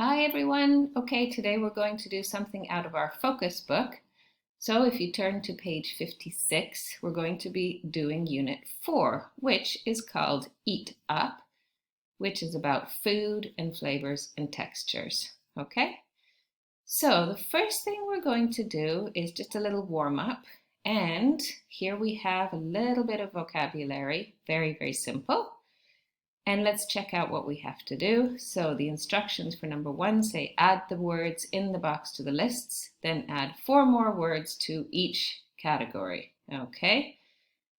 Hi everyone. Okay, today we're going to do something out of our focus book. So if you turn to page 56, we're going to be doing unit 4, which is called Eat Up, which is about food and flavors and textures. Okay? So the first thing we're going to do is just a little warm up. And here we have a little bit of vocabulary, very, very simple. And let's check out what we have to do. So the instructions for number 1 say add the words in the box to the lists, then add 4 more words to each category. Okay,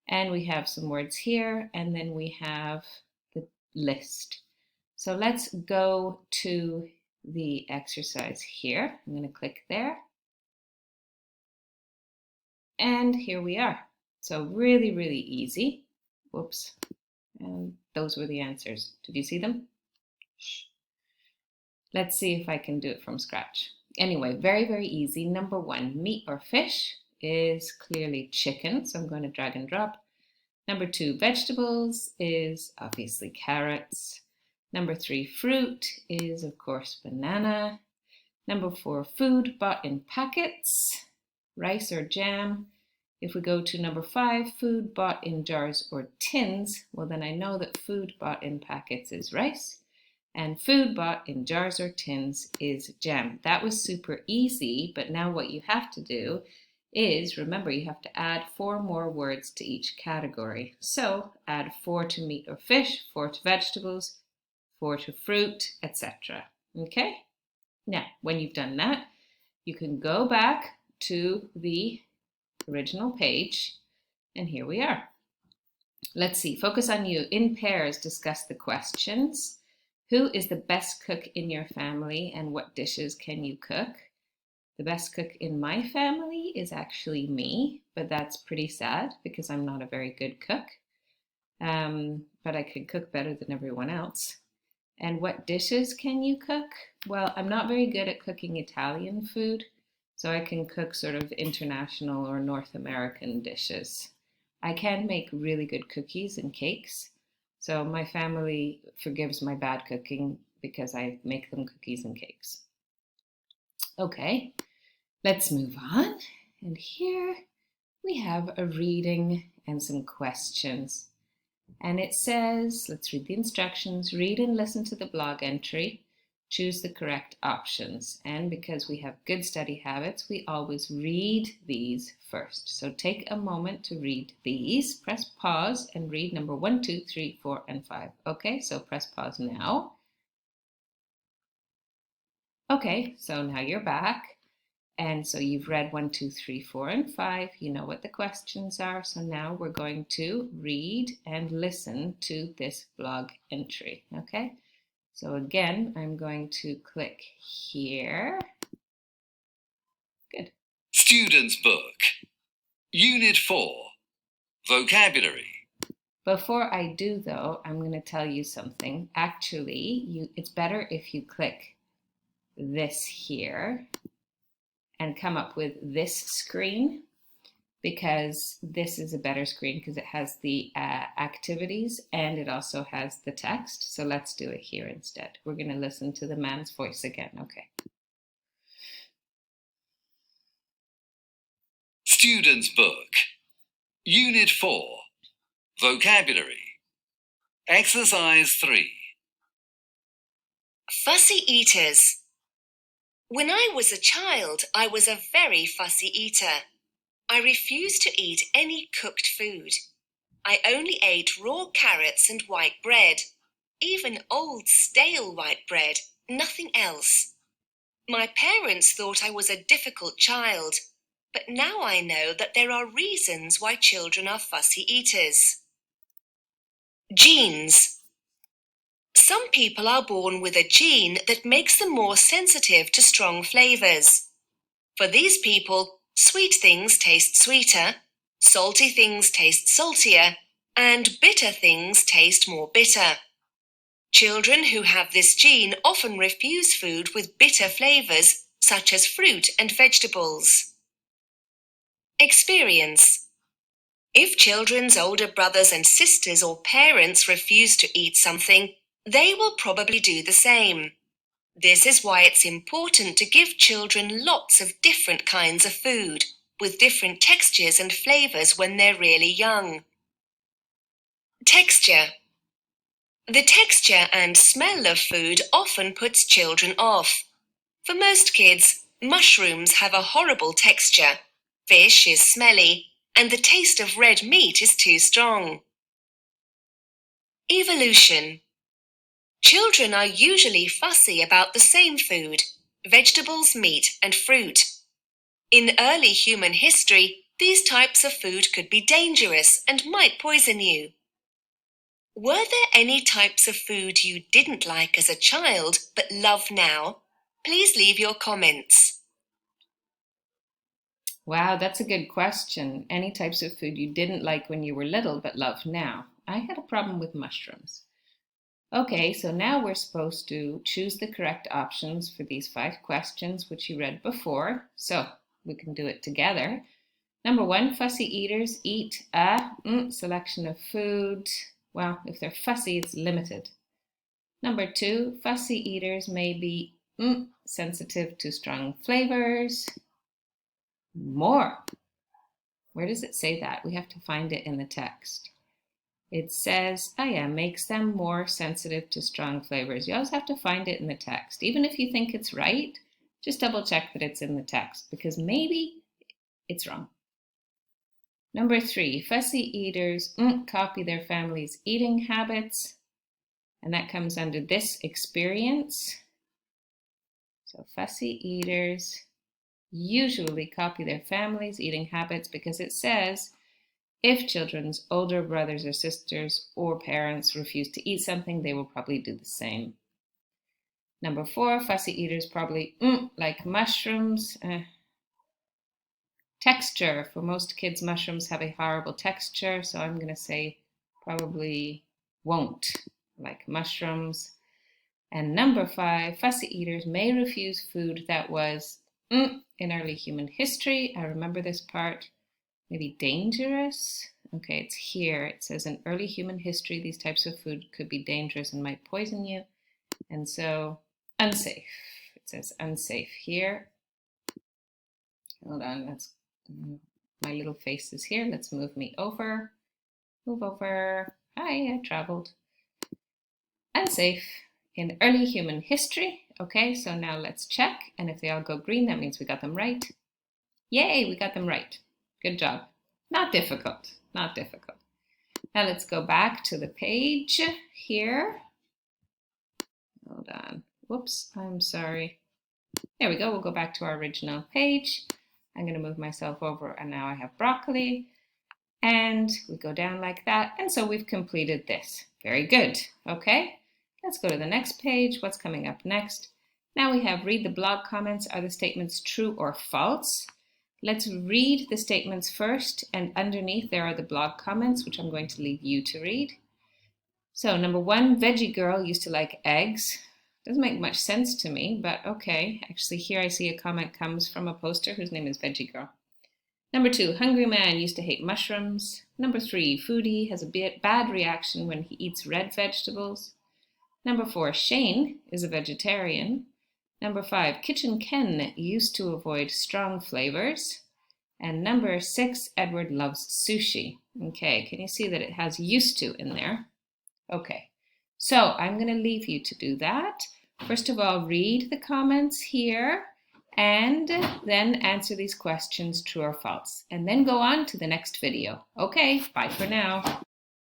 and we have some words here, and then we have the list. So let's go to the exercise here. I'm going to click there. And here we are. So really, really easy. Whoops. And those were the answers. Did you see them? Shh. Let's see if I can do it from scratch. Anyway, very, very easy. Number 1, meat or fish is clearly chicken. So I'm going to drag and drop. Number 2, vegetables is obviously carrots. Number 3, fruit is of course banana. Number 4, food bought in packets, rice or jam. If we go to number 5, food bought in jars or tins, well then I know that food bought in packets is rice. And food bought in jars or tins is jam. That was super easy, but now what you have to do is, remember, you have to add 4 more words to each category. So add 4 to meat or fish, 4 to vegetables, 4 to fruit, etc. Okay? Now, when you've done that, you can go back to the original page, and here we are. Let's see, focus on you. In pairs, discuss the questions. Who is the best cook in your family and what dishes can you cook? The best cook in my family is actually me, but that's pretty sad because I'm not a very good cook. But I can cook better than everyone else. And what dishes can you cook? Well, I'm not very good at cooking Italian food, so I can cook sort of international or North American dishes. I can make really good cookies and cakes. So my family forgives my bad cooking because I make them cookies and cakes. Okay, let's move on. And here we have a reading and some questions. And it says, let's read the instructions, read and listen to the blog entry, choose the correct options. And because we have good study habits, we always read these first. So take a moment to read these, press pause and read number 1, 2, 3, 4, and 5. Okay, so press pause now. Okay, so now you're back. And so you've read 1, 2, 3, 4, and 5. You know what the questions are. So now we're going to read and listen to this blog entry. Okay. So again, I'm going to click here. Good. Student's Book, Unit 4, Vocabulary. Before I do though, I'm going to tell you something. Actually, it's better if you click this here and come up with this screen, because this is a better screen because it has the activities and it also has the text. So let's do it here instead. We're going to listen to the man's voice again. Okay. Student's Book, Unit 4, Vocabulary. Exercise 3. Fussy eaters. When I was a child, I was a very fussy eater. I refused to eat any cooked food. I only ate raw carrots and white bread, even old stale white bread, nothing else. My parents thought I was a difficult child, but now I know that there are reasons why children are fussy eaters. Genes. Some people are born with a gene that makes them more sensitive to strong flavors. For these people, sweet things taste sweeter, salty things taste saltier, and bitter things taste more bitter. Children who have this gene often refuse food with bitter flavors, such as fruit and vegetables. Experience. If children's older brothers and sisters or parents refuse to eat something, they will probably do the same. This is why it's important to give children lots of different kinds of food, with different textures and flavours when they're really young. Texture. The texture and smell of food often puts children off. For most kids, mushrooms have a horrible texture, fish is smelly, and the taste of red meat is too strong. Evolution. Children are usually fussy about the same food, vegetables, meat, and fruit. In early human history, these types of food could be dangerous and might poison you. Were there any types of food you didn't like as a child but love now? Please leave your comments. Wow, that's a good question. Any types of food you didn't like when you were little but love now? I had a problem with mushrooms. Okay, so now we're supposed to choose the correct options for these 5 questions which you read before. So we can do it together. Number 1, fussy eaters eat a selection of food. Well, if they're fussy, it's limited. Number 2, fussy eaters may be sensitive to strong flavors. More. Where does it say that? We have to find it in the text. It says, makes them more sensitive to strong flavors. You always have to find it in the text. Even if you think it's right, just double check that it's in the text because maybe it's wrong. Number 3, fussy eaters copy their family's eating habits. And that comes under this experience. So fussy eaters usually copy their family's eating habits because it says, if children's older brothers or sisters or parents refuse to eat something, they will probably do the same. Number 4, fussy eaters probably like mushrooms. Texture. For most kids, mushrooms have a horrible texture, so I'm going to say probably won't like mushrooms. And number 5, fussy eaters may refuse food that was in early human history. I remember this part. Maybe dangerous. Okay, it's here. It says in early human history, these types of food could be dangerous and might poison you. And so unsafe. It says unsafe here. Hold on, that's my little face is here. Let's move me over. Move over. Hi, I traveled. Unsafe in early human history. Okay, so now let's check. And if they all go green, that means we got them right. Yay, we got them right. Good job. Not difficult, not difficult. Now let's go back to the page here. Hold on. Whoops, I'm sorry. There we go. We'll go back to our original page. I'm going to move myself over and now I have broccoli. And we go down like that. And so we've completed this. Very good. Okay, let's go to the next page. What's coming up next? Now we have read the blog comments. Are the statements true or false? Let's read the statements first, and underneath there are the blog comments, which I'm going to leave you to read. So number 1, veggie girl used to like eggs. Doesn't make much sense to me, but okay. Actually, here I see a comment comes from a poster whose name is Veggie Girl. Number 2, hungry man used to hate mushrooms. Number 3, foodie has a bad reaction when he eats red vegetables. Number 4, Shane is a vegetarian. Number 5, Kitchen Ken used to avoid strong flavors. And number 6, Edward loves sushi. Okay, can you see that it has used to in there? Okay, so I'm going to leave you to do that. First of all, read the comments here and then answer these questions true or false. And then go on to the next video. Okay, bye for now.